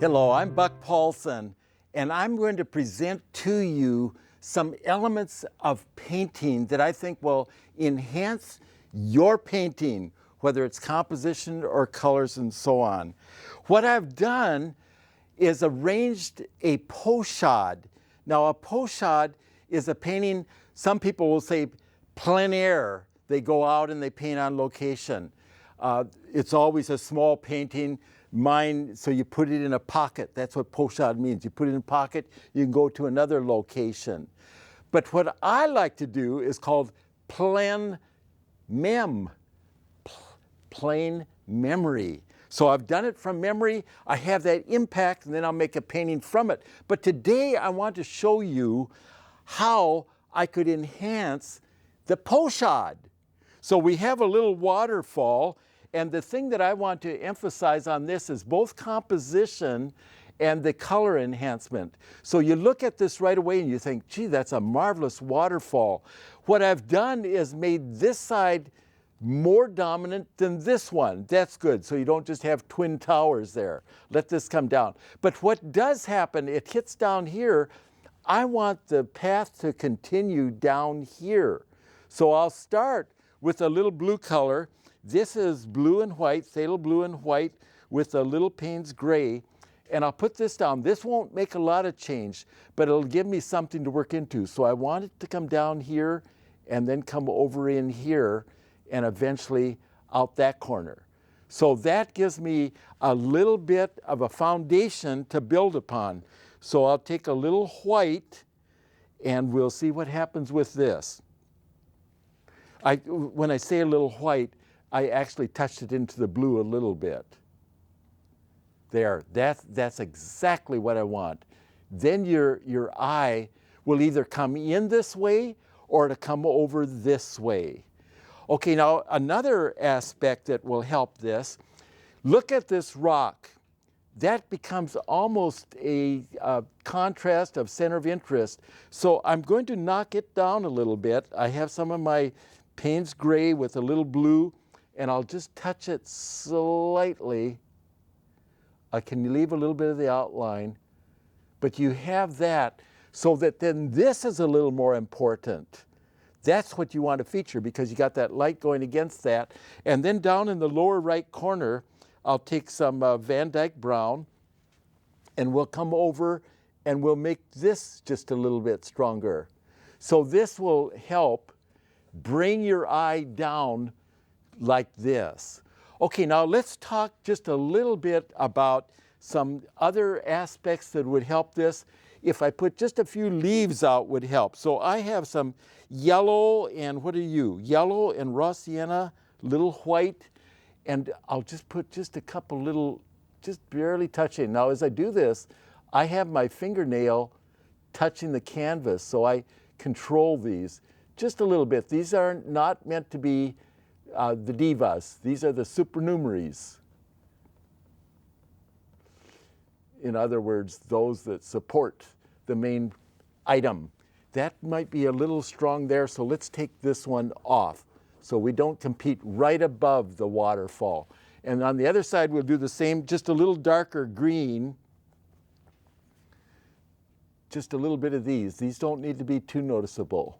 Hello, I'm Buck Paulson, and I'm going to present to you some elements of painting that I think will enhance your painting, whether it's composition or colors and so on. What I've done is arranged a pochade. Now, a pochade is a painting, some people will say plein air. They go out and they paint on location. It's always a small painting. Mine, so you put it in a pocket. That's what pochade means. You put it in a pocket, you can go to another location. But what I like to do is called plein memory. So I've done it from memory. I have that impact, and then I'll make a painting from it. But today I want to show you how I could enhance the pochade. So we have a little waterfall. And the thing that I want to emphasize on this is both composition and the color enhancement. So you look at this right away and you think, gee, that's a marvelous waterfall. What I've done is made this side more dominant than this one. That's good. So you don't just have twin towers there. Let this come down. But what does happen, it hits down here. I want the path to continue down here. So I'll start with a little blue color. This is blue and white, phthalo blue and white with a little Payne's gray. And I'll put this down. This won't make a lot of change, but it'll give me something to work into. So I want it to come down here and then come over in here and eventually out that corner. So that gives me a little bit of a foundation to build upon. So I'll take a little white and we'll see what happens with this. When I say a little white, I actually touched it into the blue a little bit. There, that's exactly what I want. Then your eye will either come in this way or to come over this way. Okay, now another aspect that will help this, look at this rock. That becomes almost a contrast of center of interest. So I'm going to knock it down a little bit. I have some of my Payne's gray with a little blue, and I'll just touch it slightly. I can leave a little bit of the outline, but you have that so that then this is a little more important. That's what you want to feature because you got that light going against that. And then down in the lower right corner, I'll take some Van Dyke brown and we'll come over and we'll make this just a little bit stronger. So this will help bring your eye down like this. Okay, now let's talk just a little bit about some other aspects that would help this. If I put just a few leaves out would help. So I have some yellow and what are you? Yellow and raw sienna, little white, and I'll just put just a couple little, just barely touching. Now as I do this, I have my fingernail touching the canvas, so I control these just a little bit. These are not meant to be the divas. These are the supernumeraries. In other words, those that support the main item. That might be a little strong there, so let's take this one off so we don't compete right above the waterfall. And on the other side, we'll do the same, just a little darker green. Just a little bit of these. These don't need to be too noticeable.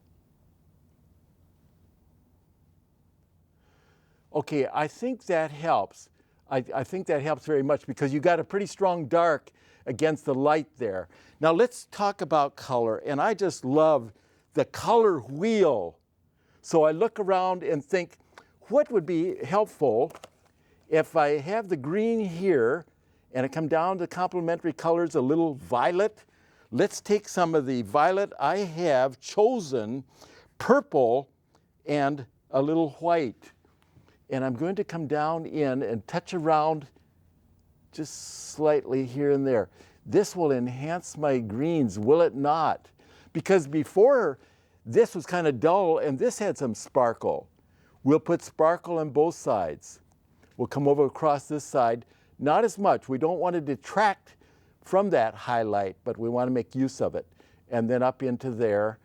Okay, I think that helps. I think that helps very much because you got a pretty strong dark against the light there. Now let's talk about color, and I just love the color wheel. So I look around and think, what would be helpful if I have the green here and I come down to complementary colors, a little violet. Let's take some of the violet. I have chosen purple and a little white. And I'm going to come down in and touch around just slightly here and there. This will enhance my greens, will it not? Because before, this was kind of dull and this had some sparkle. We'll put sparkle on both sides. We'll come over across this side. Not as much. We don't want to detract from that highlight, but we want to make use of it. And then up into there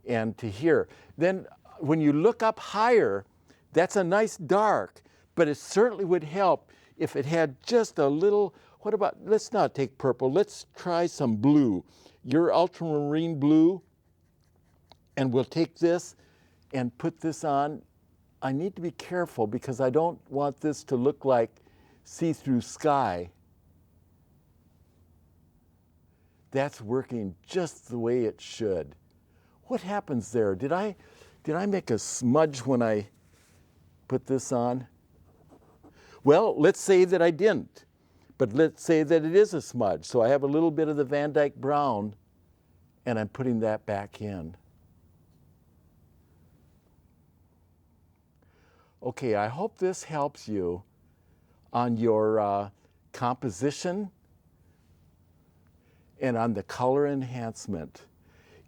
and to here. Then when you look up higher, that's a nice dark, but it certainly would help if it had just a little What about, let's not take purple, let's try some blue. Your ultramarine blue, and we'll take this and put this on. I need to be careful because I don't want this to look like see-through sky. That's working just the way it should. What happens there? Did I make a smudge when I put this on? Well, let's say that I didn't, but let's say that it is a smudge. So I have a little bit of the Van Dyke brown, and I'm putting that back in. Okay, I hope this helps you on your composition and on the color enhancement.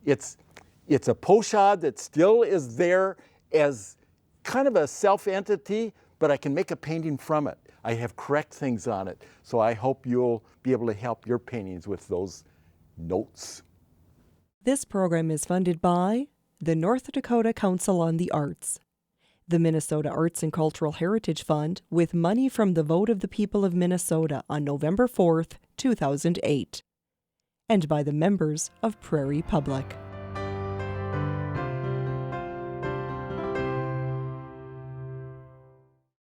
It's a pochade that still is there as kind of a self-entity, but I can make a painting from it. I have correct things on it. So I hope you'll be able to help your paintings with those notes. This program is funded by the North Dakota Council on the Arts, the Minnesota Arts and Cultural Heritage Fund, with money from the vote of the people of Minnesota on November 4th, 2008, and by the members of Prairie Public.